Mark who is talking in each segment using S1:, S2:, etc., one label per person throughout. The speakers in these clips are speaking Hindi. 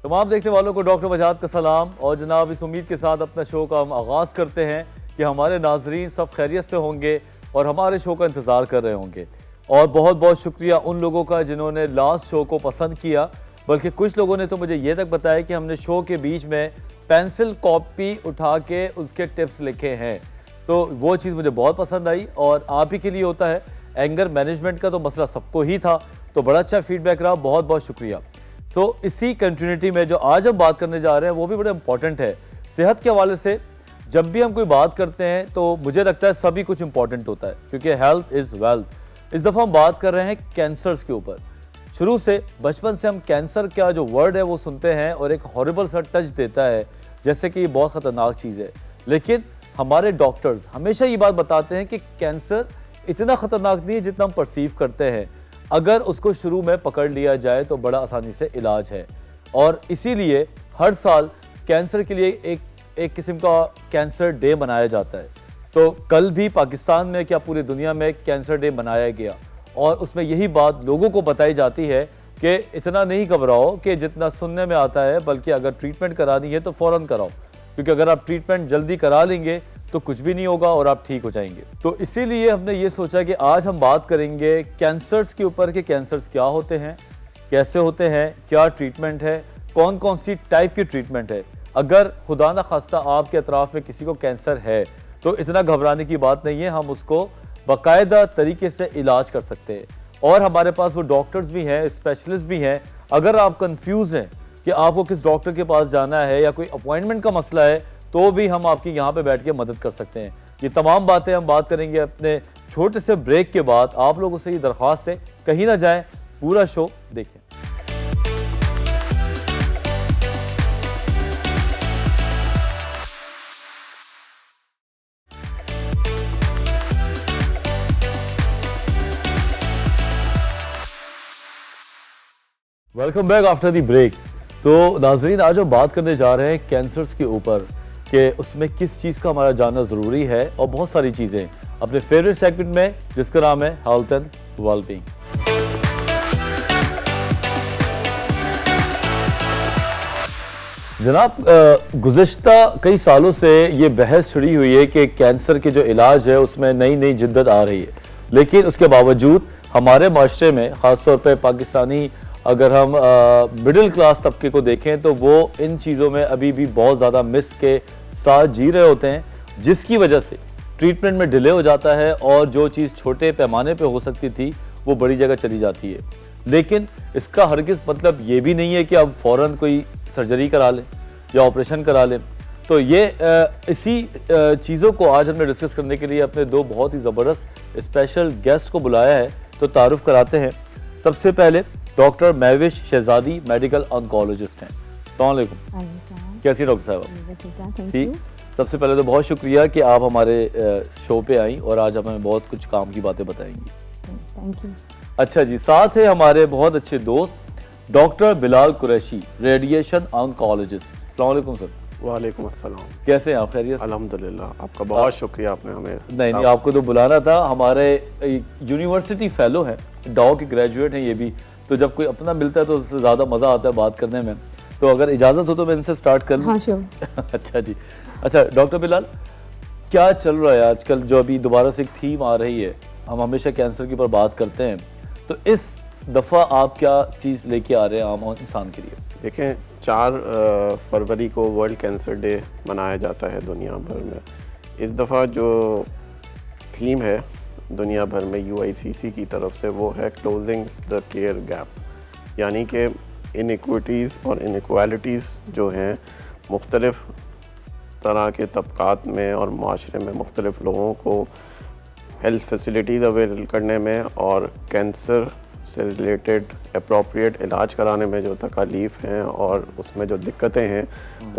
S1: तमाम देखने वालों को डॉक्टर वजाहत का सलाम। और जनाब इस उम्मीद के साथ अपना शो का हम आगाज़ करते हैं कि हमारे नाजरीन सब खैरियत से होंगे और हमारे शो का इंतज़ार कर रहे होंगे। और बहुत बहुत शुक्रिया उन लोगों का जिन्होंने लास्ट शो को पसंद किया, बल्कि कुछ लोगों ने तो मुझे ये तक बताया कि हमने शो के बीच में पेंसिल कॉपी उठा के उसके टिप्स लिखे हैं। तो वो चीज़ मुझे बहुत पसंद आई और आप ही के लिए होता है। एंगर मैनेजमेंट का तो मसला सबको ही था, तो बड़ा अच्छा फीडबैक रहा, बहुत बहुत शुक्रिया। तो इसी कंटिन्यूटी में जो आज हम बात करने जा रहे हैं वो भी बड़ा इंपॉर्टेंट है। सेहत के हवाले से जब भी हम कोई बात करते हैं तो मुझे लगता है सभी कुछ इंपॉर्टेंट होता है, क्योंकि हेल्थ इज़ वेल्थ। इस दफ़ा हम बात कर रहे हैं कैंसर्स के ऊपर। शुरू से बचपन से हम कैंसर का जो वर्ड है वो सुनते हैं और एक हॉरिबल सा टच देता है, जैसे कि ये बहुत ख़तरनाक चीज़ है। लेकिन हमारे डॉक्टर्स हमेशा ये बात बताते हैं कि कैंसर इतना ख़तरनाक नहीं है जितना हम परसीव करते हैं। अगर उसको शुरू में पकड़ लिया जाए तो बड़ा आसानी से इलाज है। और इसीलिए हर साल कैंसर के लिए एक किस्म का कैंसर डे मनाया जाता है। तो कल भी पाकिस्तान में क्या पूरी दुनिया में कैंसर डे मनाया गया और उसमें यही बात लोगों को बताई जाती है कि इतना नहीं घबराओ कि जितना सुनने में आता है, बल्कि अगर ट्रीटमेंट करानी है तो फ़ौरन कराओ, क्योंकि अगर आप ट्रीटमेंट जल्दी करा लेंगे तो कुछ भी नहीं होगा और आप ठीक हो जाएंगे। तो इसीलिए हमने ये सोचा कि आज हम बात करेंगे कैंसर्स के ऊपर कि कैंसर्स क्या होते हैं, कैसे होते हैं, क्या ट्रीटमेंट है, कौन कौन सी टाइप की ट्रीटमेंट है। अगर खुदा न खास्ता आपके अतराफ़ में किसी को कैंसर है तो इतना घबराने की बात नहीं है, हम उसको बाकायदा तरीके से इलाज कर सकते हैं। और हमारे पास वो डॉक्टर्स भी हैं, स्पेशलिस्ट भी हैं। अगर आप कंफ्यूज हैं कि आपको किस डॉक्टर के पास जाना है या कोई अपॉइंटमेंट का मसला है, तो भी हम आपकी यहाँ पे बैठ के मदद कर सकते हैं। ये तमाम बातें हम बात करेंगे अपने छोटे से ब्रेक के बाद। आप लोगों से ये दरख्वास्त है, कहीं ना जाएं, पूरा शो देखें। Welcome back after the break. तो नाजरीन, आज हम बात करने जा रहे हैं कैंसर्स के ऊपर कि उसमें किस चीज़ का हमारा जानना ज़रूरी है, और बहुत सारी चीज़ें अपने फेवरेट सेगमेंट में जिसका नाम है हेल्थ एंड वेलबींग। जनाब, गुज़िश्ता कई सालों से ये बहस छिड़ी हुई है कि कैंसर के जो इलाज है उसमें नई नई जिद्दत आ रही है, लेकिन उसके बावजूद हमारे माशरे में ख़ास तौर पर पाकिस्तानी, अगर हम मिडिल क्लास तबके को देखें तो वो इन चीज़ों में अभी भी बहुत ज़्यादा मिस के साथ जी रहे होते हैं, जिसकी वजह से ट्रीटमेंट में डिले हो जाता है और जो चीज़ छोटे पैमाने पे हो सकती थी वो बड़ी जगह चली जाती है। लेकिन इसका हरगिज़ मतलब ये भी नहीं है कि आप फ़ौरन कोई सर्जरी करा लें या ऑपरेशन करा लें। तो ये इसी चीज़ों को आज हमने डिस्कस करने के लिए अपने दो बहुत ही ज़बरदस्त स्पेशल गेस्ट को बुलाया है। तो तारुफ कराते हैं। सबसे पहले डॉक्टर महविश शहजादी मेडिकल ऑन्कोलॉजिस्ट हैं। अस्सलाम वालेकुम। कैसी डॉक्टर साहब? ठीक। सबसे पहले तो बहुत शुक्रिया कि आप हमारे शो पे आई और आज हमें बहुत कुछ काम की बातें बताएंगी।
S2: Thank you.
S1: अच्छा जी, साथ है हमारे बहुत अच्छे दोस्त doctor Bilal Qureshi, radiation oncologist. अस्सलाम वालेकुम सर।
S3: वालेकुम अस्सलाम।
S1: कैसे हैं आप? खैरियत?
S3: अल्हम्दुलिल्लाह। आपका बहुत शुक्रिया, आपने हमें
S1: नहीं, आपको तो बुलाना था। हमारे यूनिवर्सिटी फेलो हैं, डॉ के ग्रेजुएट हैं ये भी, तो जब कोई अपना मिलता है तो उससे ज़्यादा मज़ा आता है बात करने में। तो अगर इजाज़त हो तो मैं इनसे स्टार्ट कर लूँ?
S2: हाँ, श्योर।
S1: अच्छा जी। अच्छा डॉक्टर बिलाल, क्या चल रहा है आजकल? जो अभी दोबारा से एक थीम आ रही है, हम हमेशा कैंसर के ऊपर बात करते हैं, तो इस दफ़ा आप क्या चीज़ लेके आ रहे हैं आम इंसान के लिए?
S3: देखें, 4 फरवरी को वर्ल्ड कैंसर डे मनाया जाता है दुनिया भर में। इस दफ़ा जो थीम है दुनिया भर में UICC की तरफ से, वो है क्लोजिंग द केयर गैप, यानी कि इनइक्विटीज़ और इनइक्वालिटीज़ जो हैं मुख्तलिफ़ तरह के तबक़ात में और माशरे में मुख्तलिफ़ लोगों को हेल्थ फैसिलिटीज़ अवेल करने में और कैंसर से रिलेटेड अप्रोप्रिएट इलाज कराने में जो तकालीफ़ हैं और उसमें जो दिक्कतें हैं,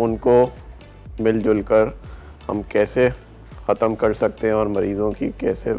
S3: उनको मिलजुल कर हम कैसे ख़त्म कर सकते हैं और मरीज़ों की कैसे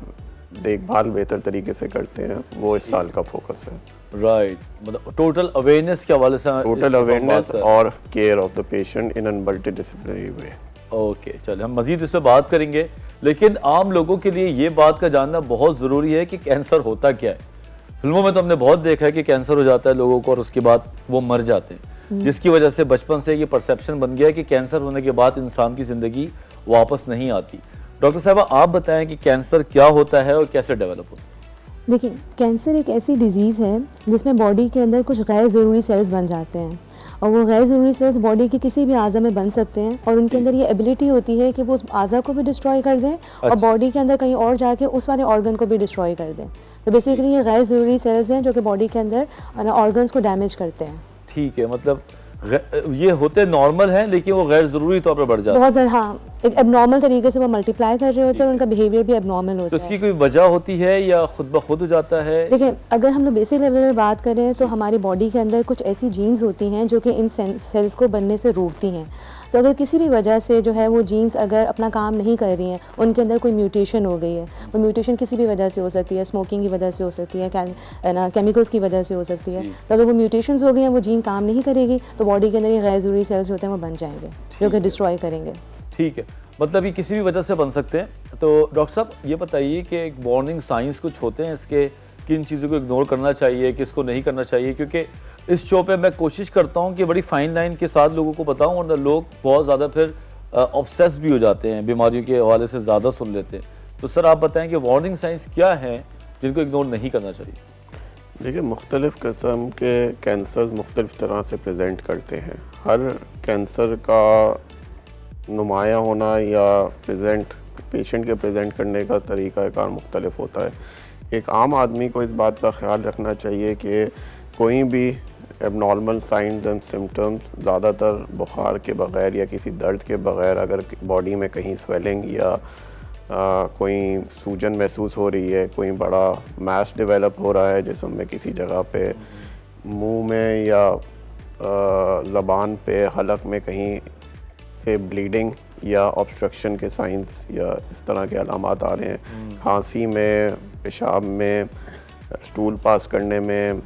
S3: देखभाल बेहतर तरीके से करते हैं, वो इस साल का फोकस है।
S1: राइट, मतलब टोटल अवेयरनेस के हवाले से,
S3: टोटल अवेयरनेस और care of the patient in a multidisciplinary way.
S1: Okay, चलिए हम मज़ीद इस पर बात करेंगे, लेकिन आम लोगों के लिए ये बात का जानना बहुत ज़रूरी है कि कैंसर होता क्या है। फिल्मों में तो हमने बहुत देखा है कि कैंसर हो जाता है लोगों को और उसके बाद वो मर जाते हैं, जिसकी वजह से बचपन से ये परसेप्शन बन गया कि कैंसर होने के बाद इंसान की ज़िंदगी वापस नहीं आती। डॉक्टर साहब आप बताएं कि कैंसर क्या होता है और कैसे डेवलप होता है?
S2: देखिए, कैंसर एक ऐसी डिजीज़ है जिसमें बॉडी के अंदर कुछ गैर ज़रूरी सेल्स बन जाते हैं और वो गैर ज़रूरी सेल्स बॉडी के किसी भी आज़ा में बन सकते हैं और उनके अंदर ये एबिलिटी होती है कि वो उस आज़ा को भी डिस्ट्रॉय कर दें और बॉडी के अंदर कहीं और जाके उस वाले ऑर्गन को भी डिस्ट्रॉय कर दें। तो बेसिकली ये गैर ज़रूरी सेल्स हैं जो कि बॉडी के अंदर ऑर्गन्स को डैमेज करते हैं।
S1: ठीक है, मतलब ये होते नॉर्मल हैं लेकिन वो गैर ज़रूरी तौर पर बढ़ जाते हैं।
S2: बहुत ज़्यादा, हाँ, एक एबनॉर्मल तरीके से वो मल्टीप्लाई कर रहे होते हैं और उनका बिहेवियर भी एबनॉर्मल होता है।
S1: तो इसकी कोई वजह होती है या खुद ब खुद हो जाता है?
S2: देखिए, अगर हम लोग बेसिक लेवल में बात करें तो हमारी बॉडी के अंदर कुछ ऐसी जीन्स होती हैं जो कि इन सेल्स को बनने से रोकती हैं। तो अगर किसी भी वजह से जो है वो जीन्स अगर अपना काम नहीं कर रही हैं, उनके अंदर कोई म्यूटेशन हो गई है, वो म्यूटेशन किसी भी वजह से हो सकती है, स्मोकिंग की वजह से हो सकती है, केमिकल्स की वजह से हो सकती है। तो अगर वो म्यूटेशंस हो गई हैं, वो जीन काम नहीं करेगी तो बॉडी के अंदर ये गैर ज़रूरी सेल्स होते हैं वो बन जाएंगे जो कि डिस्ट्रॉय करेंगे।
S1: ठीक है, मतलब ये किसी भी वजह से बन सकते हैं। तो डॉक्टर साहब ये बताइए कि एक वार्निंग साइंस कुछ होते हैं इसके, किन चीज़ों को इग्नोर करना चाहिए, किसको नहीं करना चाहिए? क्योंकि इस शो पे मैं कोशिश करता हूँ कि बड़ी फाइन लाइन के साथ लोगों को बताऊँ और लोग बहुत ज़्यादा फिर ऑब्सेस भी हो जाते हैं, बीमारियों के हवाले से ज़्यादा सुन लेते हैं। तो सर आप बताएं कि वार्निंग साइंस क्या हैं जिनको इग्नोर नहीं करना चाहिए?
S3: देखिए, मुख्तलिफ़ किस्म के कैंसर मुख्तलिफ़ तरह से प्रेजेंट करते हैं। हर कैंसर का नुमाया होना या पेशेंट के प्रेजेंट करने का तरीक़ाकार मुख्तलिफ होता है। एक आम आदमी को इस बात का ख्याल रखना चाहिए कि कोई भी एबनॉर्मल साइंस एंड सिम्टम्स, ज़्यादातर बुखार के बग़ैर या किसी दर्द के बग़ैर, अगर बॉडी में कहीं स्वेलिंग या कोई सूजन महसूस हो रही है, कोई बड़ा मैस डेवलप हो रहा है जिस्म में किसी जगह पे, मुंह में या ज़बान पे, हलक में कहीं से ब्लीडिंग या ऑब्स्ट्रक्शन के साइंस या इस तरह के अलामात आ रहे हैं, खांसी में, पेशाब में, स्टूल पास करने में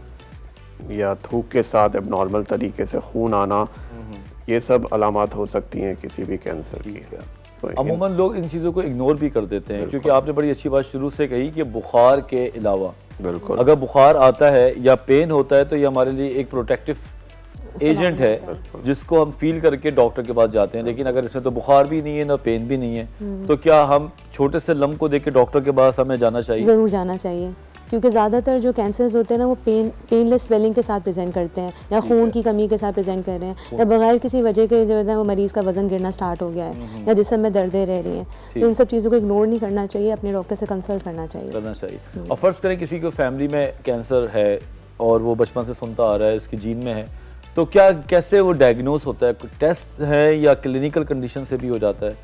S3: या थूक के साथ एबनॉर्मल तरीके से खून आना, ये सब अलामात हो सकती हैं किसी भी कैंसर की। तो
S1: अमूमन लोग इन चीज़ों को इग्नोर भी कर देते हैं क्योंकि आपने बड़ी अच्छी बात शुरू से कही कि बुखार के अलावा
S3: बिल्कुल
S1: अगर बुखार आता है या पेन होता है तो ये हमारे लिए एक प्रोटेक्टिव एजेंट है जिसको हम फील करके डॉक्टर के पास जाते हैं। लेकिन अगर इसमें तो बुखार भी नहीं है ना पेन भी नहीं है तो क्या हम छोटे से लम्ब को देख के डॉक्टर के पास हमें जाना चाहिए?
S2: ज़रूर जाना चाहिए, क्योंकि ज़्यादातर जो कैंसर्स होते हैं ना वो पेनलेस स्वेलिंग के साथ प्रेजेंट करते हैं या खून की कमी के साथ प्रेजेंट कर रहे हैं या बगैर किसी वजह के जो है वो मरीज़ का वज़न गिरना स्टार्ट हो गया है या जिस्म में दर्दें रह रही हैं। तो इन सब चीज़ों को इग्नोर नहीं करना चाहिए, अपने डॉक्टर से कंसल्ट करना चाहिए।
S1: और फ़र्ज़ करें किसी को फैमिली में कैंसर है और वो बचपन से सुनता आ रहा है, इसकी जीन में है, तो क्या कैसे वो डायग्नोस होता है? टेस्ट है या क्लिनिकल कंडीशन से भी हो जाता है?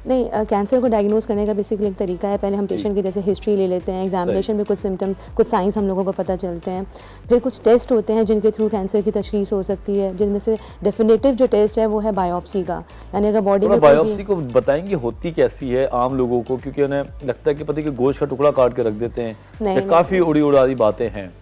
S2: नहीं, कैंसर को डायग्नोस करने का बेसिकली एक तरीका है। पहले हम पेशेंट की जैसे हिस्ट्री ले लेते हैं, एग्जामिनेशन में कुछ सिम्टम्स, कुछ साइंस हम लोगों को पता चलते हैं, फिर कुछ टेस्ट होते हैं जिनके थ्रू कैंसर की तशख़ीस हो सकती है, जिनमें से डेफिनेटिव जो टेस्ट है वो है बायोप्सी का। यानी अगर बॉडी में
S1: बायोप्सी को बताएंगे होती कैसी है आम लोगों को, क्योंकि उन्हें लगता है कि पता कि गोश्त का टुकड़ा काट के रख देते हैं, काफ़ी उड़ी उड़ादी बातें हैं।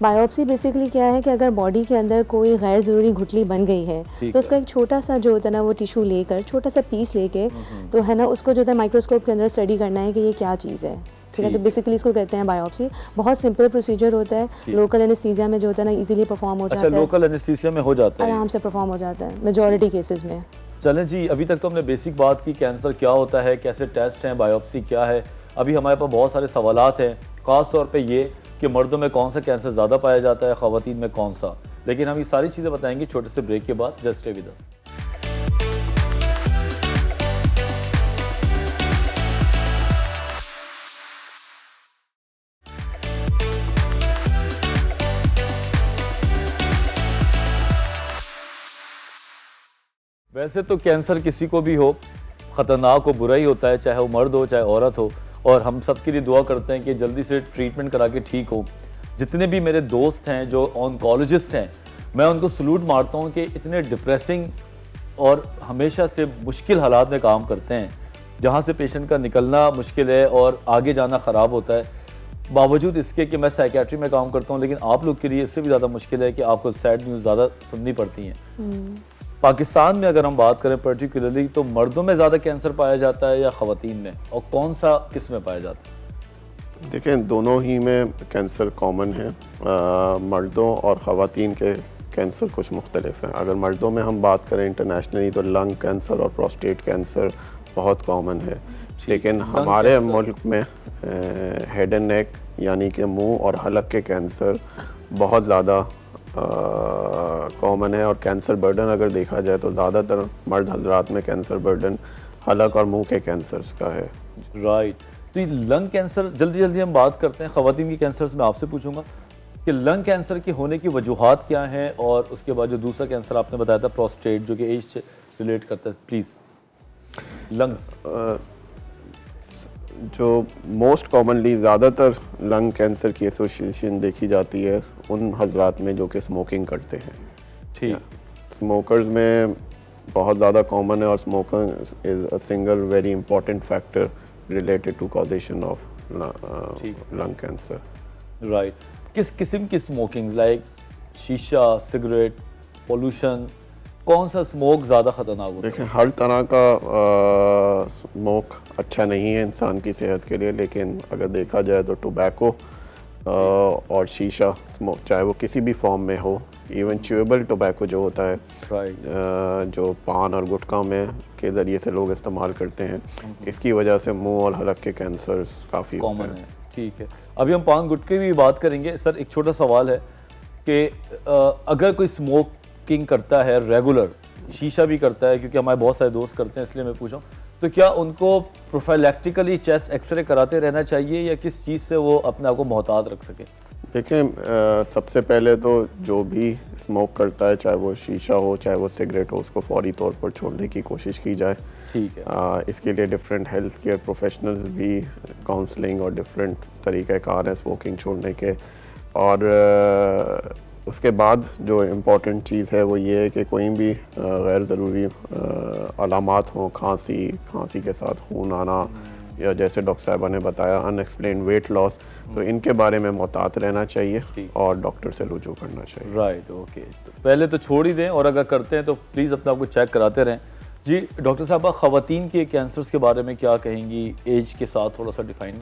S2: बायोप्सी बेसिकली क्या है कि अगर बॉडी के अंदर कोई गैर ज़रूरी गुठली बन गई है तो उसका एक छोटा सा जो होता है ना वो टिश्यू लेकर, छोटा सा पीस लेके तो है ना उसको जो है माइक्रोस्कोप के अंदर स्टडी करना है कि ये क्या चीज़ है। ठीक है, तो बेसिकली इसको कहते हैं बायोप्सी। बहुत सिंपल प्रोसीजर होता है, लोकल एनेस्थीसिया में जो होता है ना इजीली परफॉर्म हो जाता है।
S1: लोकल एनेस्थीसिया में हो जाता है,
S2: आराम से परफॉर्म हो जाता है मेजॉरिटी केसेस में।
S1: चलें जी, अभी तक तो हमने बेसिक बात की, कैंसर क्या होता है, कैसे टेस्ट हैं, बायोप्सी क्या है। अभी हमारे पास बहुत सारे सवालात हैं, ख़ास तौर पे ये कि मर्दों में कौन सा कैंसर ज़्यादा पाया जाता है, ख़वातीन में कौन सा। लेकिन हम ये सारी चीज़ें बताएंगे छोटे से ब्रेक के बाद। Just stay with us. वैसे तो कैंसर किसी को भी हो, ख़तरनाक हो, बुरा ही होता है, चाहे वो मर्द हो चाहे औरत हो, और हम सब के लिए दुआ करते हैं कि जल्दी से ट्रीटमेंट करा के ठीक हो। जितने भी मेरे दोस्त हैं जो ऑन्कोलॉजिस्ट हैं, मैं उनको सलूट मारता हूँ कि इतने डिप्रेसिंग और हमेशा से मुश्किल हालात में काम करते हैं जहाँ से पेशेंट का निकलना मुश्किल है और आगे जाना ख़राब होता है। बावजूद इसके कि मैं साइकेट्री में काम करता हूँ, लेकिन आप लोग के लिए इससे भी ज़्यादा मुश्किल है कि आपको सैड न्यूज़ ज़्यादा सुननी पड़ती हैं। पाकिस्तान में अगर हम बात करें पर्टिकुलरली तो मर्दों में ज़्यादा कैंसर पाया जाता है या ख़वातीन में, और कौन सा किस में पाया जाता है?
S3: देखें, दोनों ही में कैंसर कॉमन है, मर्दों और ख़वातीन के कैंसर कुछ मुख्तलिफ हैं। अगर मर्दों में हम बात करें इंटरनेशनली तो लंग कैंसर और प्रोस्टेट कैंसर बहुत कॉमन है, लेकिन हमारे मुल्क में हेड एंड नेक यानी कि मुंह और हलक के कैंसर बहुत ज़्यादा कॉमन है। और कैंसर बर्डन अगर देखा जाए तो ज़्यादातर मर्द हजरात में कैंसर बर्डन हलक और मुंह के कैंसर्स का है।
S1: राइट, तो ये लंग कैंसर जल्दी जल्दी हम बात करते हैं। ख़वातीन की कैंसर्स में आपसे पूछूंगा कि लंग कैंसर के होने की वजूहात क्या हैं, और उसके बाद जो दूसरा कैंसर आपने बताया था प्रोस्टेट जो कि एज से रिलेट करता है, प्लीज़। लंग्स
S3: जो मोस्ट कॉमनली ज़्यादातर लंग कैंसर की एसोसिएशन देखी जाती है उन हजरात में जो कि स्मोकिंग करते हैं।
S1: ठीक,
S3: स्मोकर्स में बहुत ज़्यादा कॉमन है, और smoking is a single very important factor related to causation of lung cancer.
S1: Right, किस किस्म की स्मोकिंग, लाइक शीशा, सिगरेट, पोल्यूशन, कौन सा स्मोक ज़्यादा ख़तरनाक होता है?
S3: देखें, हर तरह का स्मोक अच्छा नहीं है इंसान की सेहत के लिए, लेकिन अगर देखा जाए तो टोबैको और शीशा स्मोक, चाहे वो किसी भी फॉर्म में हो, इवन च्यूएबल टोबैको जो होता है, जो पान और गुटखा में के ज़रिए से लोग इस्तेमाल करते हैं, इसकी वजह से मुंह और हलक के कैंसर काफ़ी
S1: कॉमन है। ठीक है, अभी हम पान गुटखे की भी बात करेंगे। सर, एक छोटा सवाल है कि अगर कोई स्मोकिंग करता है रेगुलर, शीशा भी करता है, क्योंकि हमारे बहुत सारे दोस्त करते हैं इसलिए मैं पूछा, तो क्या उनको प्रोफाइलैक्टिकली चेस्ट एक्सरे कराते रहना चाहिए, या किस चीज़ से वो अपने आप को मोहतात रख सके?
S3: देखें, सबसे पहले तो जो भी स्मोक करता है, चाहे वो शीशा हो चाहे वो सिगरेट हो, उसको फौरी तौर पर छोड़ने की कोशिश की जाए।
S1: ठीक है,
S3: इसके लिए डिफरेंट हेल्थ केयर प्रोफेशनल्स भी काउंसलिंग और डिफरेंट तरीक़ाकार हैं स्मोकिंग छोड़ने के। और उसके बाद जो इम्पॉर्टेंट चीज़ है वो ये है कि कोई भी गैर ज़रूरी अलामात हों, खांसी के साथ खून आना, या जैसे डॉक्टर साहिबा ने बताया अनएक्सप्लेन वेट लॉस, तो इनके बारे में मोहतात रहना चाहिए और डॉक्टर से रुजू करना चाहिए।
S1: राइट, ओके, तो पहले तो छोड़ ही दें, और अगर करते हैं तो प्लीज़ अपने आप को चेक कराते रहें। जी डॉक्टर साहबा, ख़वातीन के कैंसर्स के बारे में क्या कहेंगी, एज के साथ थोड़ा सा डिफाइन?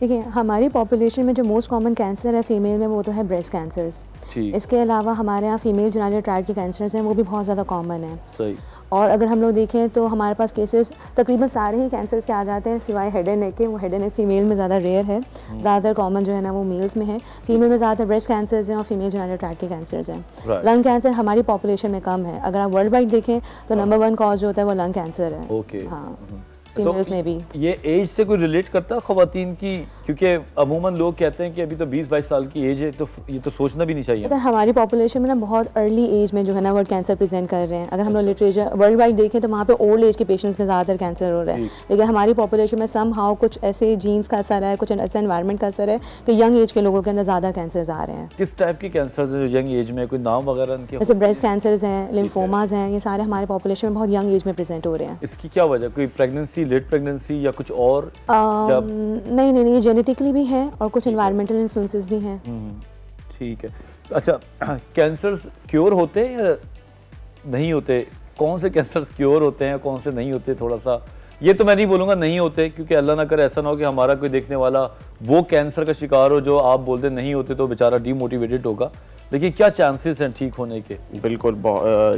S2: देखिए, हमारी पॉपुलेशन में जो मोस्ट कॉमन कैंसर है फीमेल में वो तो है ब्रेस्ट कैंसर्स। इसके अलावा हमारे यहाँ फीमेल जेनिटल ट्रैक्ट के कैंसर्स हैं, वो भी बहुत ज़्यादा कॉमन है।
S1: सही।
S2: और अगर हम लोग देखें तो हमारे पास केसेस तकरीबन सारे ही कैंसर्स के आ जाते हैं, सिवाय हेड एंड नेक के। वो हेड एंड नेक फीमेल में ज़्यादा रेयर है, ज़्यादातर कॉमन जो है ना वो मेल्स में है। फीमेल में ज़्यादातर ब्रेस्ट कैंसर्स हैं और फीमेल जेनिटल ट्रैक्ट के कैंसर्स हैं। लंग कैंसर हमारी पॉपुलेशन में कम है। अगर आप वर्ल्ड वाइड देखें तो नंबर 1 कॉज जो होता है वो लंग कैंसर है।
S1: ओके,
S2: हाँ, फीमेल्स में भी।
S1: ये एज से कोई रिलेट करता है ख़वातीन की? क्योंकि अमूमन लोग कहते हैं कि अभी तो 20-22 साल की एज है, तो ये तो सोचना भी नहीं चाहिए।
S2: तो हमारी पॉपुलेशन में ना बहुत अर्ली एज में जो है ना वो कैंसर प्रेजेंट कर रहे हैं। अगर हम लोग लिटरेचर वर्ल्ड वाइड देखें तो वहाँ पे ओल्ड एज के पेशेंट्स में ज़्यादातर कैंसर हो रहा है, लेकिन हमारी पॉपुलेशन में सम हाउ कुछ ऐसे जीन्स का असर है, कुछ ऐसा एनवायरनमेंट का असर है कि यंग एज के लोगों के अंदर ज़्यादा कैंसर्स आ रहे हैं।
S1: किस टाइप के कैंसर हैं जो यंग एज में, कोई नाम वगैरह इनके?
S2: जैसे ब्रेस्ट कैंसर्स हैं, लिम्फोमाज हैं, ये सारे हमारे पॉपुलेशन में बहुत यंग एज में प्रेजेंट हो रहे हैं।
S1: इसकी क्या वजह, कोई प्रेगनेंसी, लेट प्रेगनेंसी या कुछ और?
S2: नहीं, ये जेनेटिकली भी है और कुछ एनवायरमेंटल इन्फ्लुएंसेस भी हैं।
S1: ठीक है। अच्छा, कैंसर्स क्योर होते हैं या नहीं होते? कौन से कैंसर्स क्योर होते हैं, कौन से नहीं होते? थोड़ा सा ये तो मैं नहीं बोलूँगा नहीं होते, क्योंकि अल्लाह ना करे ऐसा ना हो कि हमारा कोई देखने वाला वो कैंसर का शिकार हो जो आप बोलते नहीं होते, तो बेचारा डीमोटिवेटेड होगा। लेकिन क्या चांसेस हैं ठीक होने के?
S3: बिल्कुल,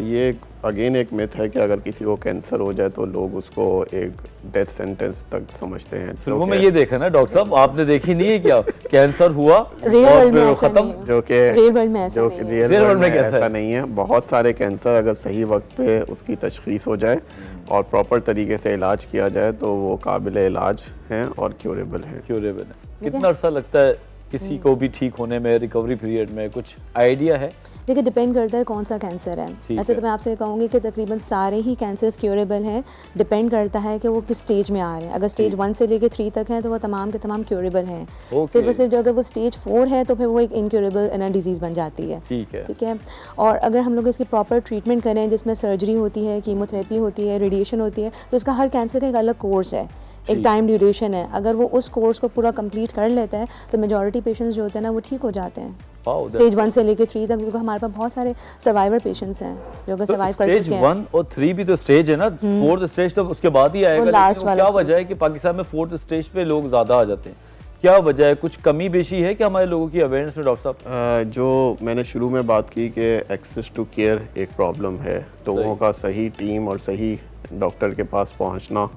S3: ये अगेन एक मिथ है कि अगर किसी को कैंसर हो जाए तो लोग उसको एक डेथ सेंटेंस तक समझते हैं।
S1: फिल्मों में ये देखा ना डॉक्टर साहब, आपने देखी नहीं है क्या? कैंसर हुआ और खत्म,
S3: जो कि
S2: रियल वर्ल्ड में ऐसा
S3: नहीं है। बहुत सारे कैंसर अगर सही वक्त पे उसकी तशखीस हो जाए और प्रॉपर तरीके से इलाज किया जाए तो वो काबिल इलाज हैं और क्यूरेबल हैं।
S1: क्यूरेबल है। कितना अर्सा लगता है किसी को भी ठीक होने में, रिकवरी पीरियड में, कुछ आइडिया है?
S2: देखिए, डिपेंड करता है कौन सा कैंसर है। ऐसे तो मैं आपसे कहूँगी कि तकरीबन सारे ही कैंसर्स क्यूरेबल हैं। डिपेंड करता है कि वो किस स्टेज में आ रहे हैं। अगर स्टेज 1 से लेके 3 तक है तो वो तमाम के तमाम क्यूरेबल हैं। सिर्फ और सिर्फ जो अगर वो स्टेज 4 है तो फिर वो एक इनक्यूरेबल डिजीज़ बन जाती है। ठीक है। और अगर हम लोग इसकी प्रॉपर ट्रीटमेंट करें, जिसमें सर्जरी होती है, कीमोथेरेपी होती है, रेडिएशन होती है, तो इसका हर कैंसर का एक अलग कोर्स है, एक टाइम ड्यूरेशन है। अगर वो उस कोर्स को पूरा कंप्लीट कर लेता है तो मेजॉरिटी पेशेंट्स जो होते हैं ना वो ठीक हो जाते हैं। स्टेज 1 से लेके 3 तक, क्योंकि हमारे पास बहुत सारे सर्वाइवर पेशेंट्स हैं जो कि सर्वाइव कर चुके हैं।
S1: स्टेज 1 और 3 भी तो स्टेज है ना, 4th स्टेज तो उसके बाद ही आएगा।
S2: लास्ट वाला
S1: क्या वजह है कि पाकिस्तान में 4th स्टेज पे लोग ज़्यादा आ जाते हैं? क्या वजह है? कुछ कमी बेशी है कि हमारे लोगों की अवेयरनेस में डॉक्टर साहब?
S3: जो मैंने शुरू में बात की कि एक्सेस टू केयर एक प्रॉब्लम है, तो वो का सही टीम और सही डॉक्टर के पास पहुंचना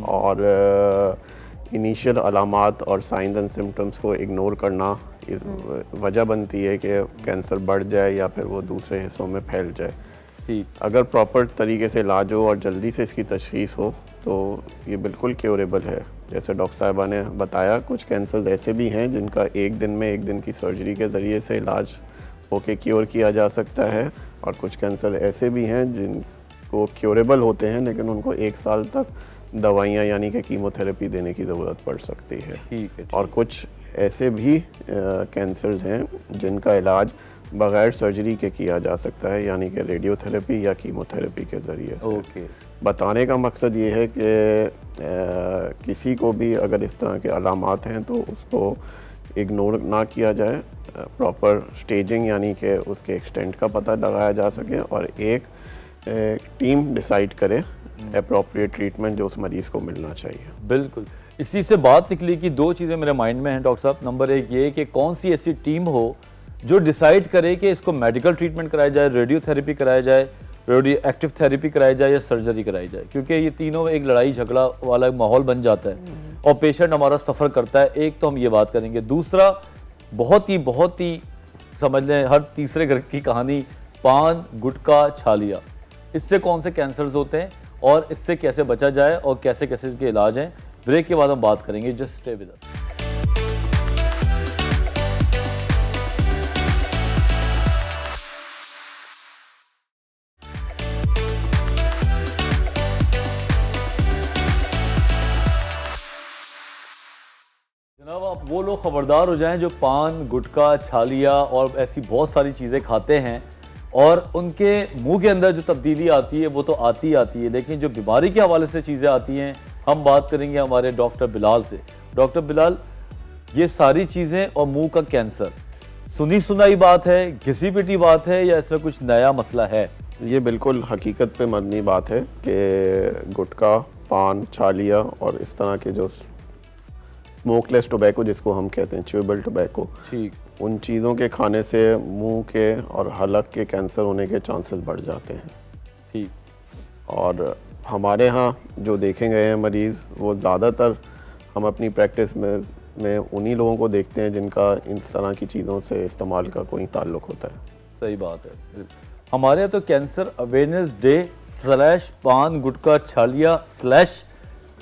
S3: और इनिशियल अलामात और साइंस एंड सिम्टम्स को इग्नोर करना वजह बनती है कि कैंसर बढ़ जाए या फिर वो दूसरे हिस्सों में फैल जाए। अगर प्रॉपर तरीके से इलाज हो और जल्दी से इसकी तशख़ीस हो तो ये बिल्कुल क्योरेबल है। जैसे डॉक्टर साहिबा ने बताया, कुछ कैंसर ऐसे भी हैं जिनका एक दिन की सर्जरी के ज़रिए से इलाज होके क्योर किया जा सकता है, और कुछ कैंसर ऐसे भी हैं जिनको क्योरेबल होते हैं लेकिन उनको 1 साल तक दवाइयाँ यानी कि कीमोथेरेपी देने की ज़रूरत पड़ सकती है। और कुछ ऐसे भी कैंसर्स हैं जिनका इलाज बग़ैर सर्जरी के किया जा सकता है, यानी कि रेडियोथेरेपी या कीमोथेरेपी के ज़रिए से। बताने का मकसद ये है कि किसी को भी अगर इस तरह के अलामात हैं तो उसको इग्नोर ना किया जाए, प्रॉपर स्टेजिंग यानी कि उसके एक्सटेंट का पता लगाया जा सके और एक टीम डिसाइड करे अप्रोप्रिएट ट्रीटमेंट जो उस मरीज़ को मिलना चाहिए।
S1: बिल्कुल, इसी से बात निकली कि 2 चीज़ें मेरे माइंड में हैं डॉक्टर साहब। नंबर 1 ये कि कौन सी ऐसी टीम हो जो डिसाइड करे कि इसको मेडिकल ट्रीटमेंट कराया जाए, रेडियोथेरेपी कराया जाए, रेडियो एक्टिव थेरेपी कराई जाए या सर्जरी कराई जाए, क्योंकि ये तीनों में एक लड़ाई झगड़ा वाला माहौल बन जाता है और पेशेंट हमारा सफ़र करता है। एक तो हम ये बात करेंगे, दूसरा बहुत ही समझ लें हर तीसरे घर की कहानी, पान, गुटखा, छालिया, इससे कौन से कैंसर्स होते हैं और इससे कैसे बचा जाए और कैसे कैसे इसके इलाज हैं। ब्रेक के बाद हम बात करेंगे। Just stay with us. जनाब, आप वो लोग खबरदार हो जाएं जो पान, गुटखा, छालिया और ऐसी बहुत सारी चीज़ें खाते हैं और उनके मुंह के अंदर जो तब्दीली आती है वो तो आती है, लेकिन जो बीमारी के हवाले से चीज़ें आती हैं, हम बात करेंगे हमारे डॉक्टर बिलाल से। डॉक्टर बिलाल, ये सारी चीज़ें और मुंह का कैंसर सुनी सुनाई बात है, घिसी पिटी बात है या इसमें कुछ नया मसला है?
S3: ये बिल्कुल हकीकत पे मबनी बात है कि गुटखा, पान, छालिया और इस तरह के जो स्मोकलेस टोबैको जिसको हम कहते हैं, च्यूएबल टोबैको, ठीक, उन चीज़ों के खाने से मुंह के और हलक के कैंसर होने के चांसेस बढ़ जाते हैं।
S1: ठीक,
S3: और हमारे यहाँ जो देखे गए हैं मरीज़, वो ज़्यादातर हम अपनी प्रैक्टिस में उन्हीं लोगों को देखते हैं जिनका इन तरह की चीज़ों से इस्तेमाल का कोई ताल्लुक़ होता है।
S1: सही बात है। हमारे यहाँ तो कैंसर अवेयरनेस डे / पान, गुटखा, छालिया /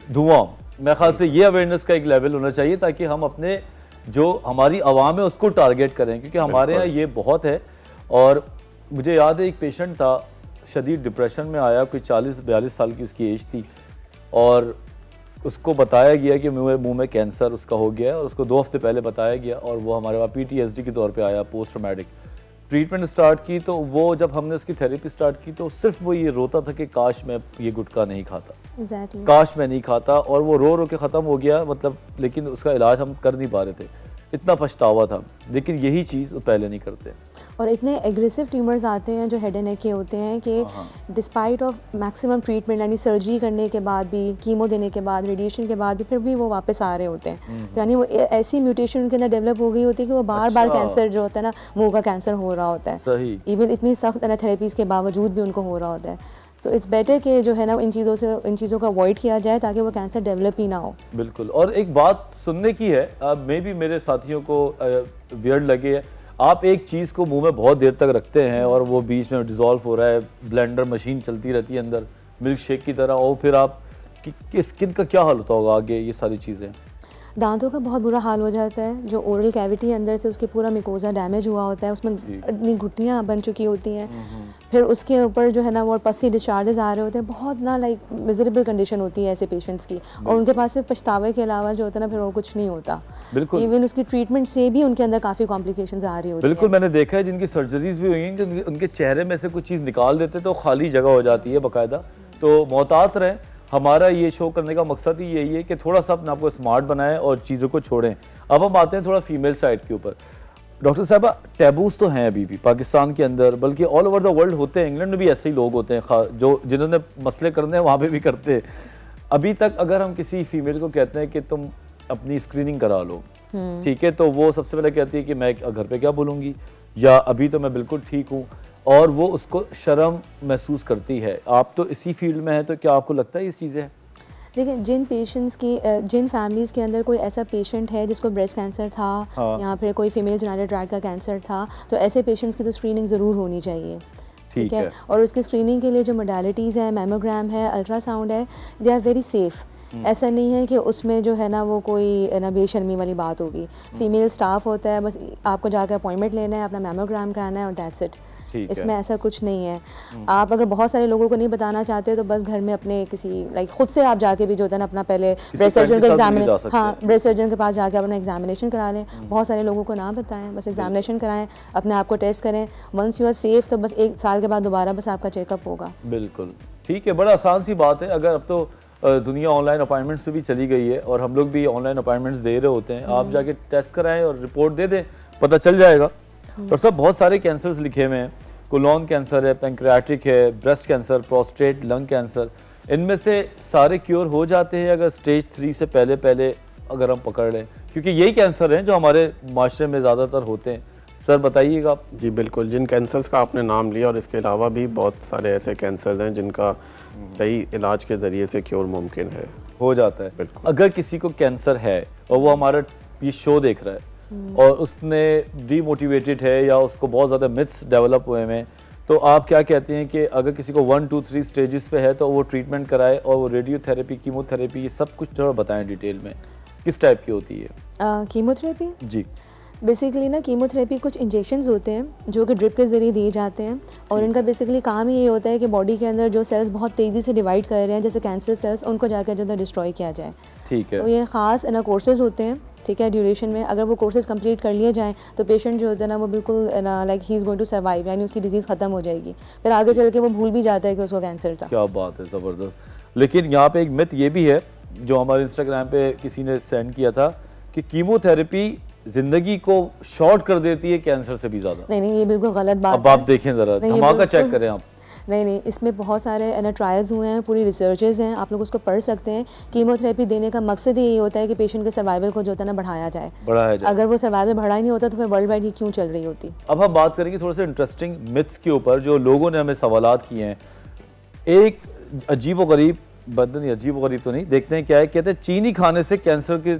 S1: धुआं, मेरे ख्याल से ये अवेयरनेस का एक लेवल होना चाहिए ताकि हम अपने जो हमारी आवाम है उसको टारगेट करें, क्योंकि हमारे यहाँ ये बहुत है। और मुझे याद है एक पेशेंट था, शदीद डिप्रेशन में आया, कोई 40-42 साल की उसकी एज थी और उसको बताया गया कि मुंह में कैंसर उसका हो गया है और उसको 2 हफ्ते पहले बताया गया और वो हमारे पास PTSD के तौर पे आया, पोस्ट ट्रॉमेटिक। ट्रीटमेंट स्टार्ट की तो वो जब हमने उसकी थेरेपी स्टार्ट की तो सिर्फ वो ये रोता था कि काश मैं ये गुटखा नहीं खाता, काश मैं नहीं खाता, और वो रो रो के ख़त्म हो गया, मतलब, लेकिन उसका इलाज हम कर नहीं पा रहे थे, इतना पछतावा था। लेकिन यही चीज़ वो पहले नहीं करते।
S2: और इतने एग्रेसिव ट्यूमर्स आते हैं जो हेड एंड नेक के होते हैं कि डिस्पाइट ऑफ मैक्सिमम ट्रीटमेंट, यानी सर्जरी करने के बाद भी, कीमो देने के बाद, रेडिएशन के बाद भी, फिर भी वो वापस आ रहे होते हैं। तो यानी वो ऐसी म्यूटेशन उनके अंदर डेवलप हो गई होती है कि वो बार बार कैंसर जो होता है ना, मुंह का कैंसर हो रहा होता है। इवन इतनी सख्त थेरेपीज़ के बावजूद भी उनको हो रहा होता है। तो इट्स बेटर कि जो है ना इन चीज़ों को अवॉइड किया जाए ताकि वो कैंसर डेवलप ही ना हो।
S1: बिल्कुल। और एक बात सुनने की है, मे भी मेरे साथियों को वियर्ड लगे, आप एक चीज़ को मुंह में बहुत देर तक रखते हैं और वो बीच में डिज़ोल्व हो रहा है, ब्लेंडर मशीन चलती रहती है अंदर मिल्क शेक की तरह, और फिर आप स्किन का क्या हाल होता होगा आगे? ये सारी चीज़ें,
S2: दांतों का बहुत बुरा हाल हो जाता है। जो ओरल कैविटी अंदर से उसके पूरा मिकोजा डैमेज हुआ होता है, उसमें इतनी घुटनियाँ बन चुकी होती हैं, फिर उसके ऊपर जो है ना वो पसी डिस्चार्जेस आ रहे होते हैं। बहुत ना मिजरेबल कंडीशन होती है ऐसे पेशेंट्स की, और उनके पास सिर्फ पछतावे के अलावा जो होता है ना फिर वो कुछ नहीं होता। बिल्कुल, इवन उसकी ट्रीटमेंट से भी उनके अंदर काफ़ी कॉम्प्लिकेशंस आ रही होती है।
S1: बिल्कुल, मैंने देखा है जिनकी सर्जरीज भी हुई हैं कि उनके चेहरे में से कुछ चीज़ निकाल देते तो खाली जगह हो जाती है बाकायदा। तो मोहतात रहें। हमारा ये शो करने का मकसद ही यही है कि थोड़ा सा अपने आपको स्मार्ट बनाएं और चीज़ों को छोड़ें। अब हम आते हैं थोड़ा फीमेल साइड के ऊपर। डॉक्टर साहब, टैबूज तो हैं अभी भी पाकिस्तान के अंदर, बल्कि ऑल ओवर द वर्ल्ड होते हैं। इंग्लैंड में भी ऐसे ही लोग होते हैं जो जिन्होंने मसले करने हैं वहाँ पे भी करते हैं। अभी तक अगर हम किसी फीमेल को कहते हैं कि तुम अपनी स्क्रीनिंग करा लो, ठीक है, तो वो सबसे पहले कहती है कि मैं घर पे क्या बोलूँगी, या अभी तो मैं बिल्कुल ठीक हूँ, और वो उसको शर्म महसूस करती है। आप तो इसी फील्ड में हैं, तो क्या आपको लगता है इस चीज़ें?
S2: देखिए, जिन फैमिलीज़ के अंदर कोई ऐसा पेशेंट है जिसको ब्रेस्ट कैंसर था,
S1: हाँ।
S2: या फिर कोई फीमेल जेनिटल ट्रैक्ट का कैंसर था, तो ऐसे पेशेंट्स की तो स्क्रीनिंग ज़रूर होनी चाहिए, ठीक है। और उसकी स्क्रीनिंग के लिए जो मोडालिटीज़ है, मैमोग्राम है, अल्ट्रासाउंड है, दे आर वेरी सेफ़। ऐसा नहीं है कि उसमें जो है ना वो कोई ना बेशर्मी वाली बात होगी। फीमेल स्टाफ होता है, बस आपको जाकर अपॉइंटमेंट लेना है, अपना मैमोग्राम कराना है और दैट्स इट। इसमें ऐसा कुछ नहीं है। आप अगर बहुत सारे लोगों को नहीं बताना चाहते तो बस घर में अपने किसी खुद से आप जाके भी जो होता है ना अपना पहले ब्रेस्ट सर्जन को ब्रेस्ट सर्जन के पास जाके अपना एग्जामिनेशन करा लें। बहुत सारे लोगों को ना बताएं, बस एग्जामिनेशन कराएं, अपने आप को टेस्ट करें। वंस यू आर सेफ तो बस 1 साल के बाद दोबारा बस आपका चेकअप होगा।
S1: बिल्कुल ठीक है, बड़ा आसान सी बात है। अगर अब तो दुनिया ऑनलाइन अपॉइंटमेंट्स पे भी चली गई है और हम लोग भी ऑनलाइन अपॉइंटमेंट्स दे रहे होते हैं, आप जाके टेस्ट कराएं और रिपोर्ट दे दें, पता चल जाएगा। और सब बहुत सारे कैंसर्स लिखे हुए हैं, कोलोन कैंसर है, पैंक्रियाटिक है, breast cancer, prostate, lung cancer, इनमें से सारे क्योर हो जाते हैं अगर स्टेज 3 से पहले अगर हम पकड़ लें, क्योंकि यही कैंसर हैं जो हमारे माशरे में ज़्यादातर होते हैं। सर बताइएगा आप।
S3: जी बिल्कुल, जिन कैंसर्स का आपने नाम लिया और इसके अलावा भी बहुत सारे ऐसे कैंसर्स हैं जिनका सही इलाज के ज़रिए से क्योर मुमकिन है, हो जाता है। बिल्कुल।
S1: अगर किसी को कैंसर है और वो हमारा ये शो देख रहा है और उसने डीमोटिवेटेड है या उसको बहुत ज़्यादा मिथ्स डेवलप हुए हैं, तो आप क्या कहते हैं कि अगर किसी को 1, 2, 3 स्टेजेस पे है तो वो ट्रीटमेंट कराए, और वो रेडियोथेरेपी, कीमोथेरेपी, ये सब कुछ थोड़ा बताएं डिटेल में किस टाइप की होती है?
S2: कीमोथेरेपी
S1: जी
S2: बेसिकली ना, कीमोथेरेपी कुछ इंजेक्शंस होते हैं जो कि ड्रिप के ज़रिए दिए जाते हैं, और इनका बेसिकली काम ही ये होता है कि बॉडी के अंदर जो सेल्स बहुत तेज़ी से डिवाइड कर रहे हैं, जैसे कैंसर सेल्स, उनको जाकर जो है डिस्ट्रॉय किया जाए।
S1: ठीक है।
S2: तो ये ख़ास ना कोर्सेज होते हैं, ठीक है, ड्यूरेशन में। अगर वो कोर्सेज कंप्लीट कर लिए जाएँ तो पेशेंट जो होता है ना वो बिल्कुल ना like he is going to survive, यानी उसकी डिजीज़ ख़त्म हो जाएगी। फिर आगे चल के वो भूल भी जाता है कि उसको कैंसर था।
S1: क्या बात है, ज़बरदस्त। लेकिन यहाँ पे एक मिथ ये भी है जो हमारे इंस्टाग्राम पे किसी ने सेंड किया था कि कीमोथेरेपी जिंदगी को शॉर्ट कर देती है कैंसर से भी ज़्यादा।
S2: नहीं, ये बिल्कुल गलत बात है।
S1: अब आप देखें ज़रा, धमाका चेक करें आप।
S2: नहीं, इसमें बहुत सारे ट्रायल्स हुए हैं, पूरी रिसर्चेज हैं, आप लोग उसको पढ़ सकते हैं। कीमोथेरेपी देने का मकसद ही यही होता है कि पेशेंट के सर्वाइवल को जो होता है ना बढ़ाया जाए। अगर वो सर्वाइवल बढ़ा ही नहीं होता तो फिर वर्ल्ड वाइड ये क्यों चल रही होती।
S1: अब हम बात करेंगे थोड़े से इंटरेस्टिंग मिथ्स के ऊपर जो लोगों ने हमें सवालात किए हैं। एक अजीबोगरीब तो नहीं, देखते हैं क्या है। कहते हैं चीनी खाने से कैंसर के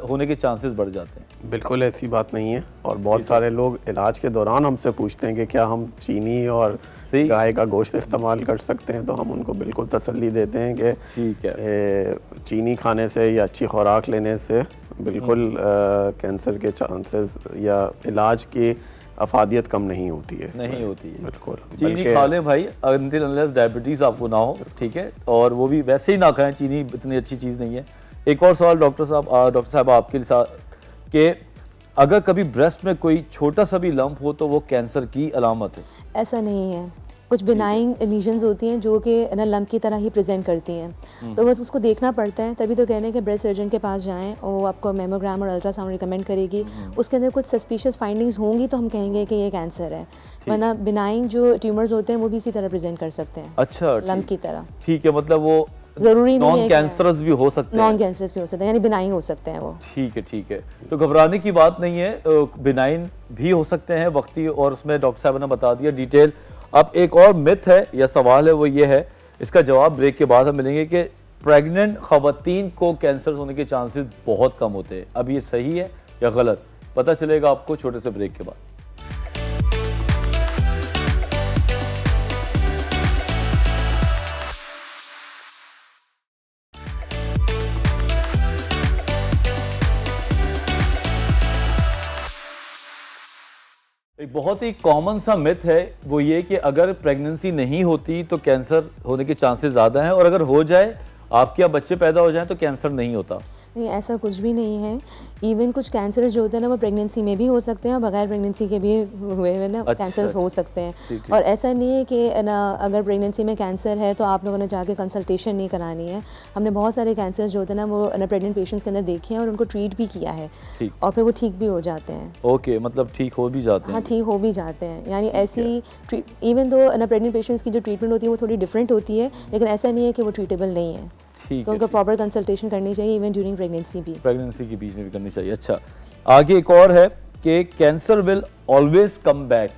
S1: होने के चांसेस बढ़ जाते हैं।
S3: बिल्कुल ऐसी बात नहीं है, और बहुत सारे लोग इलाज के दौरान हमसे पूछते हैं कि क्या हम चीनी और गाय का गोश्त इस्तेमाल कर सकते हैं, तो हम उनको बिल्कुल तसल्ली देते हैं कि
S1: ठीक है,
S3: चीनी खाने से या अच्छी खुराक लेने से बिल्कुल कैंसर के चांसेस या इलाज की अफादियत कम नहीं होती है।
S1: नहीं होती है,
S3: बिल्कुल।
S1: चीनी खा लें भाई, अनटिल अनलेस डायबिटीज़ आपको ना हो, ठीक है, और वो भी वैसे ही ना खाएं, चीनी इतनी अच्छी चीज़ नहीं है। एक और सवाल डॉक्टर साहब आपके साथ कि अगर कभी ब्रेस्ट में कोई छोटा सा भी लंप हो तो वो कैंसर की अलामत है?
S2: ऐसा नहीं है, कुछ बिनाइन लीजन्स होती हैं जो कि ना लंप की तरह ही प्रेजेंट करती हैं, तो बस उसको देखना पड़ता है। तभी तो कहने कि ब्रेस्ट सर्जन के पास जाएं और वो आपको मेमोग्राम और अल्ट्रासाउंड रिकमेंड करेगी। उसके अंदर कुछ सस्पिशियस फाइंडिंग्स होंगी तो हम कहेंगे कि ये कैंसर है, वरना बिनाइन जो ट्यूमर्स होते हैं वो भी इसी तरह प्रेजेंट कर सकते हैं।
S1: अच्छा,
S2: लंप की तरह।
S1: ठीक है, मतलब वो
S2: जरूरी नहीं है,
S1: नॉन कैंसरस भी हो सकते हैं।
S2: नॉन कैंसरस भी हो सकते हैं, यानी बिनाइन हो सकते हैं वो।
S1: ठीक है, तो घबराने की बात नहीं है, बिनाइन भी हो सकते हैं वक्ती, और उसमें डॉक्टर साहब ने बता दिया डिटेल। अब एक और मिथ है या सवाल है, वो ये है, इसका जवाब ब्रेक के बाद हम मिलेंगे कि प्रेग्नेंट खवातीन को कैंसर होने के चांसेस बहुत कम होते हैं। अब ये सही है या गलत, पता चलेगा आपको छोटे से ब्रेक के बाद। एक बहुत ही कॉमन सा मिथ है वो ये कि अगर प्रेगनेंसी नहीं होती तो कैंसर होने के चांसेस ज़्यादा हैं, और अगर हो जाए, आपके यहाँ बच्चे पैदा हो जाएं तो कैंसर नहीं होता।
S2: नहीं, ऐसा कुछ भी नहीं है। इवन कुछ कैंसर जो होते हैं ना वो प्रेगनेंसी में भी हो सकते हैं और बगैर प्रेगनेंसी के भी हुए हुए ना कैंसर हो सकते हैं। ठीक। और ऐसा नहीं है कि ना अगर प्रेगनेंसी में कैंसर है तो आप लोगों ने जाके कंसल्टेशन नहीं करानी है। हमने बहुत सारे कैंसर जो होते हैं ना वो ना प्रेगनेंट पेशेंट्स के अंदर देखे हैं और उनको ट्रीट भी किया है, और फिर वो ठीक भी हो जाते हैं।
S1: ओके, मतलब ठीक हो भी जाते हैं।
S2: हाँ, ठीक हो भी जाते हैं, यानी ऐसी इवन दो ना प्रेगनेंट पेशेंट्स की जो ट्रीटमेंट होती है वो थोड़ी डिफरेंट होती है, लेकिन ऐसा नहीं है कि वो ट्रीटेबल नहीं है।
S1: ठीक
S2: तो
S1: है,
S2: उनको प्रॉपर कंसल्टेशन करनी चाहिए इवन ड्यूरिंग प्रेगनेंसी भी।
S1: प्रेगनेंसी के बीच में भी करनी चाहिए। अच्छा, आगे एक और है कि cancer will always come back.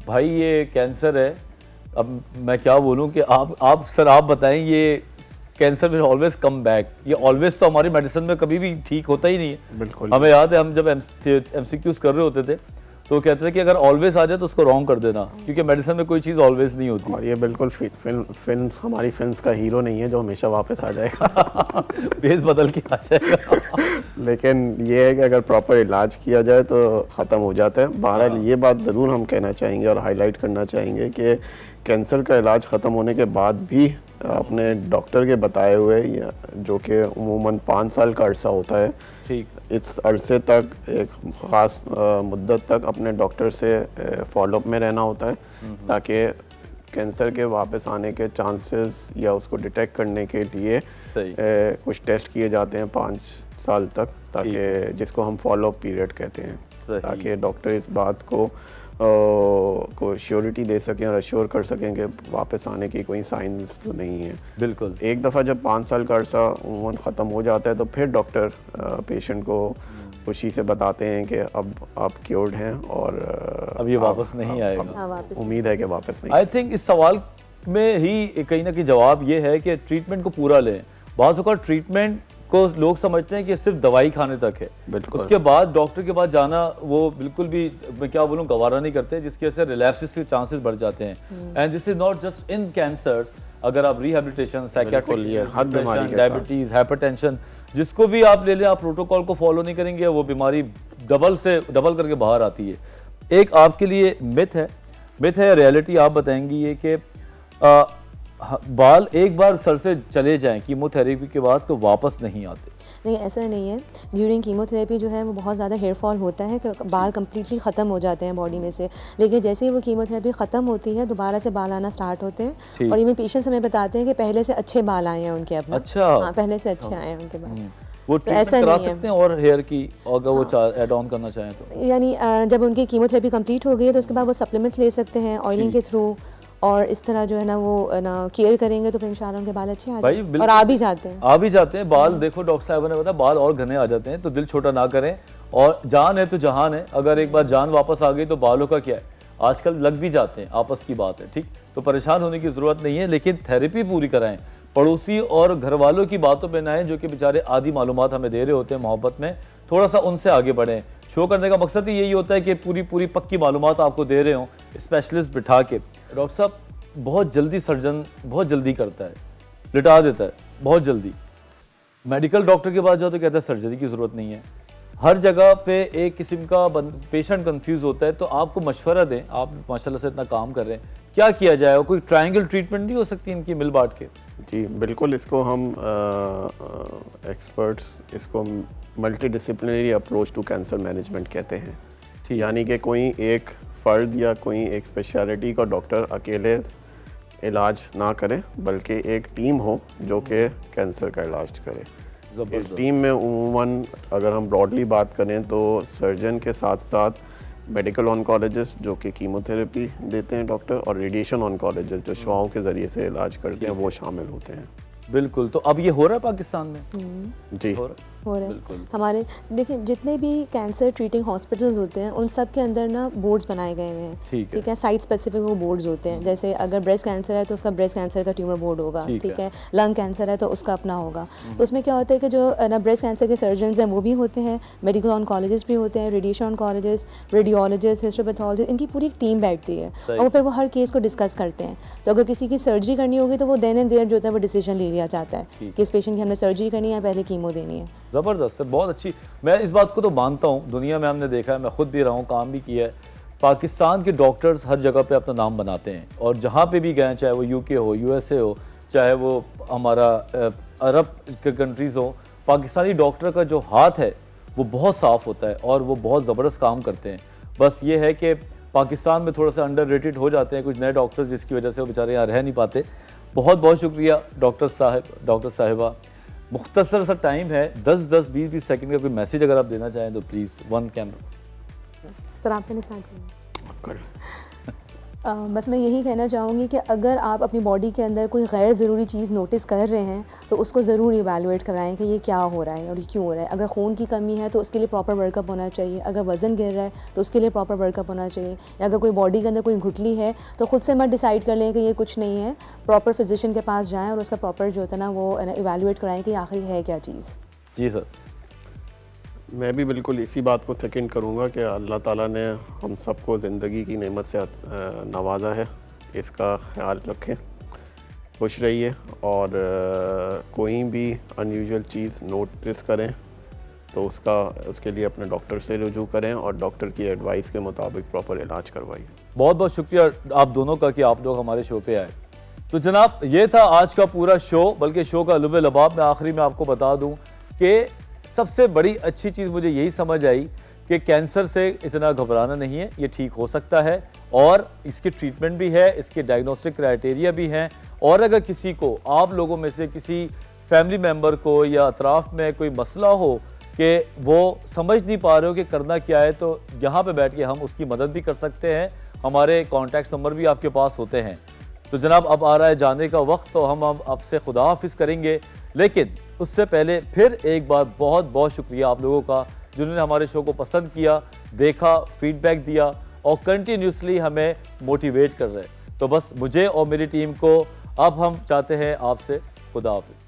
S1: भाई ये कैंसर है, अब मैं क्या बोलूं कि आप सर आप बताएं, ये cancer will always come back, ये ऑलवेज तो हमारी मेडिसिन में कभी भी ठीक होता ही नहीं है।
S3: बिल्कुल,
S1: हमें याद है हम जब MCQs कर रहे होते थे तो कहते थे कि अगर ऑलवेज आ जाए तो उसको रॉन्ग कर देना, क्योंकि मेडिसिन में कोई चीज़ ऑलवेज नहीं होती।
S3: और ये बिल्कुल फिल्म हमारी फिल्म्स का हीरो नहीं है जो हमेशा वापस आ जाएगा
S1: बेस बदल के आ जाएगा
S3: लेकिन ये है कि अगर प्रॉपर इलाज किया जाए तो ख़त्म हो जाता है। बहरहाल ये बात ज़रूर हम कहना चाहेंगे और हाईलाइट करना चाहेंगे कि कैंसर का इलाज ख़त्म होने के बाद भी अपने डॉक्टर के बताए हुए, जो कि उमूमन 5 साल का अरसा होता है,
S1: ठीक,
S3: इस अरसे तक एक ख़ास मुद्दत तक अपने डॉक्टर से फॉलोअप में रहना होता है, ताकि कैंसर के वापस आने के चांसेस या उसको डिटेक्ट करने के लिए कुछ टेस्ट किए जाते हैं 5 साल तक, ताकि जिसको हम फॉलोअप पीरियड कहते हैं, ताकि डॉक्टर इस बात को श्योरिटी दे सकें और अश्योर कर सकें कि वापस आने की कोई साइंस तो नहीं है।
S1: बिल्कुल।
S3: एक दफ़ा जब 5 साल का अरसा उम्र ख़त्म हो जाता है तो फिर डॉक्टर पेशेंट को खुशी से बताते हैं कि अब आप क्योर्ड हैं और
S1: अब ये वापस नहीं आएगा।
S3: उम्मीद है कि वापस नहीं।
S1: आई थिंक इस सवाल में ही कहीं ना कहीं जवाब ये है कि ट्रीटमेंट को पूरा लें। बाज़ औक़ात ट्रीटमेंट को लोग समझते हैं कि सिर्फ दवाई खाने तक है, उसके बाद डॉक्टर के पास जाना वो बिल्कुल भी, मैं क्या बोलूँ, गवारा नहीं करते, जिसकी वजह से रिलैप्सिस के चांसेस बढ़ जाते हैं। And this is not just in cancers, अगर आप रिहैबिलिटेशन, साइकियाट्री, डायबिटीज, हाइपरटेंशन, जिसको भी आप ले लें, आप प्रोटोकॉल को फॉलो नहीं करेंगे, वो बीमारी डबल करके बाहर आती है। एक आपके लिए मिथ है रियलिटी आप बताएंगी ये कि बाल एक बार सर से चले जाएं कीमोथेरेपी के बाद तो वापस नहीं आते?
S2: नहीं, ऐसा नहीं है। ड्यूरिंग कीमोथेरेपी जो है वो बहुत ज़्यादा हेयर फॉल होता है कि बाल कम्प्लीटली ख़त्म हो जाते हैं बॉडी में से, लेकिन जैसे ही वो कीमोथेरेपी ख़त्म होती है दोबारा से बाल आना स्टार्ट होते हैं। और इवन पेशेंट्स हमें बताते हैं कि पहले से अच्छे बाल आए हैं उनके अपने।
S1: अच्छा,
S2: हाँ, पहले से अच्छे आए हैं उनके बाल।
S1: वो ट्रीटमेंट करा सकते हैं और हेयर की अगर वो ऐड ऑन करना चाहें तो,
S2: यानी जब उनकी कीमोथेरेपी कंप्लीट हो गई है तो उसके बाद वो सप्लीमेंट्स ले सकते हैं ऑयलिंग के थ्रू, और इस तरह जो है ना वो ना केयर करेंगे तो फिर इंशाल्लाह उनके बाल अच्छे आ जाते हैं और आ भी जाते हैं बाल। देखो डॉक्टर साहब ने बताया बाल और घने आ जाते हैं, तो दिल छोटा ना करें, और जान है तो जहान है। अगर एक बार जान वापस आ गई तो बालों का क्या है, आजकल लग भी जाते हैं, आपस की बात है, ठीक। तो परेशान होने की ज़रूरत नहीं है, लेकिन थेरेपी पूरी कराएं। पड़ोसी और घर वालों की बातों पर ना आए, जो कि बेचारे आधी मालूमात हमें दे रहे होते हैं मोहब्बत में, थोड़ा सा उनसे आगे बढ़ें। शो करने का मकसद ही यही होता है कि पूरी पक्की मालूमात आपको दे रहे हों, स्पेशलिस्ट बिठा के। डॉक्टर साहब, बहुत जल्दी सर्जन बहुत जल्दी करता है, लिटा देता है बहुत जल्दी। मेडिकल डॉक्टर के पास जाओ तो कहता है सर्जरी की ज़रूरत नहीं है। हर जगह पे एक किस्म का पेशेंट कंफ्यूज होता है, तो आपको मशवरा दें, आप माशाल्लाह से इतना काम कर रहे हैं, क्या किया जाए? कोई ट्रायंगल ट्रीटमेंट नहीं हो सकती इनकी मिल बांट के? जी
S3: बिल्कुल, इसको हम एक्सपर्ट्स इसको multidisciplinary approach to cancer management कहते हैं। यानी कि कोई एक फ़र्द या कोई एक स्पेशलिटी का डॉक्टर अकेले इलाज ना करे, बल्कि एक टीम हो जो कि कैंसर का इलाज करे। इस टीम में उमूमन अगर हम ब्रॉडली बात करें तो सर्जन के साथ साथ मेडिकल ऑन्कोलॉजिस्ट जो कि कीमोथेरेपी देते हैं डॉक्टर, और रेडिएशन ऑन्कोलॉजिस्ट जो शुआओं के ज़रिए से इलाज करते हैं, वो शामिल होते हैं।
S1: बिल्कुल। तो अब ये हो रहा है पाकिस्तान में?
S3: जी
S2: हो रहा है। हमारे देखिए जितने भी कैंसर ट्रीटिंग हॉस्पिटल्स होते हैं उन सब के अंदर ना बोर्ड्स बनाए गए हुए हैं, ठीक है। साइट स्पेसिफिक वो बोर्ड्स होते हैं, जैसे अगर ब्रेस्ट कैंसर है तो उसका ब्रेस्ट कैंसर का ट्यूमर बोर्ड होगा, ठीक है। लंग कैंसर है तो उसका अपना होगा। तो उसमें क्या होता है कि जो ना ब्रेस्ट कैंसर के सर्जन्स हैं वो भी होते हैं, मेडिकल ऑन्कोलॉजिस्ट भी होते हैं, रेडिएशन ऑन्कोलॉजिस्ट, रेडियोलॉजिस्ट, हिस्टोपैथोलॉजिस्ट, इनकी पूरी टीम बैठती है और फिर वो हर केस को डिस्कस करते हैं। तो अगर किसी की सर्जरी करनी होगी तो वो देन एंड देयर जो होता है वो डिसीजन ले लिया जाता है कि इस पेशेंट की हमने सर्जरी करनी है, पहले कीमो देनी है।
S1: ज़बरदस्त है, बहुत अच्छी। मैं इस बात को तो मानता हूँ, दुनिया में हमने देखा है, मैं खुद भी रहा हूँ, काम भी किया है। पाकिस्तान के डॉक्टर्स हर जगह पे अपना नाम बनाते हैं, और जहाँ पे भी गए, चाहे वो यूके हो, यूएसए हो, चाहे वो हमारा अरब के कंट्रीज़ हो, पाकिस्तानी डॉक्टर का जो हाथ है वो बहुत साफ़ होता है और वो बहुत ज़बरदस्त काम करते हैं। बस ये है कि पाकिस्तान में थोड़ा सा अंडररेटेड हो जाते हैं कुछ नए डॉक्टर्स, जिसकी वजह से वो बेचारे यहाँ रह नहीं पाते। बहुत बहुत शुक्रिया डॉक्टर साहब, डॉक्टर साहिबा। मुख्तसर सा टाइम है, 10-10, 20-20 सेकंड का कोई मैसेज अगर आप देना चाहें तो प्लीज़, वन कैमरा।
S2: सर आपने स्टार्ट किया। बस मैं यही कहना चाहूँगी कि अगर आप अपनी बॉडी के अंदर कोई गैर ज़रूरी चीज़ नोटिस कर रहे हैं तो उसको ज़रूर इवैल्यूएट कराएं कि ये क्या हो रहा है और ये क्यों हो रहा है। अगर खून की कमी है तो उसके लिए प्रॉपर वर्कअप होना चाहिए, अगर वज़न गिर रहा है तो उसके लिए प्रॉपर वर्कअप होना चाहिए, या अगर कोई बॉडी के अंदर कोई गुठली है तो ख़ुद से मत डिसाइड कर लें कि ये कुछ नहीं है। प्रॉपर फिजिशियन के पास जाएँ और उसका प्रॉपर जो होता है ना वो इवैल्यूएट कराएँ कि आखिर है क्या चीज़।
S1: जी सर।
S3: मैं भी बिल्कुल इसी बात को सेकंड करूँगा कि अल्लाह ताला ने हम सबको ज़िंदगी की नेमत से नवाजा है, इसका ख्याल रखें, खुश रहिए और कोई भी अनयूजुअल चीज़ नोटिस करें तो उसके लिए अपने डॉक्टर से रुजू करें और डॉक्टर की एडवाइस के मुताबिक प्रॉपर इलाज करवाइए।
S1: बहुत बहुत शुक्रिया आप दोनों का कि आप लोग हमारे शो पे आए। तो जनाब ये था आज का पूरा शो, बल्कि शो का लुब लबाब। मैं आखिरी में आपको बता दूं कि सबसे बड़ी अच्छी चीज़ मुझे यही समझ आई कि कैंसर से इतना घबराना नहीं है, ये ठीक हो सकता है और इसकी ट्रीटमेंट भी है, इसके डायग्नोस्टिक क्राइटेरिया भी हैं। और अगर किसी को, आप लोगों में से किसी फैमिली मेम्बर को या अतराफ़ में कोई मसला हो कि वो समझ नहीं पा रहे हो कि करना क्या है, तो यहाँ पे बैठ के हम उसकी मदद भी कर सकते हैं। हमारे कॉन्टैक्ट नंबर भी आपके पास होते हैं। तो जनाब अब आ रहा है जाने का वक्त, तो हम अब आपसे खुदा हाफिज़ करेंगे, लेकिन उससे पहले फिर एक बार बहुत बहुत शुक्रिया आप लोगों का जिन्होंने हमारे शो को पसंद किया, देखा, फीडबैक दिया और कंटिन्यूसली हमें मोटिवेट कर रहे हैं। तो बस मुझे और मेरी टीम को अब हम चाहते हैं आपसे खुदा हाफिज़।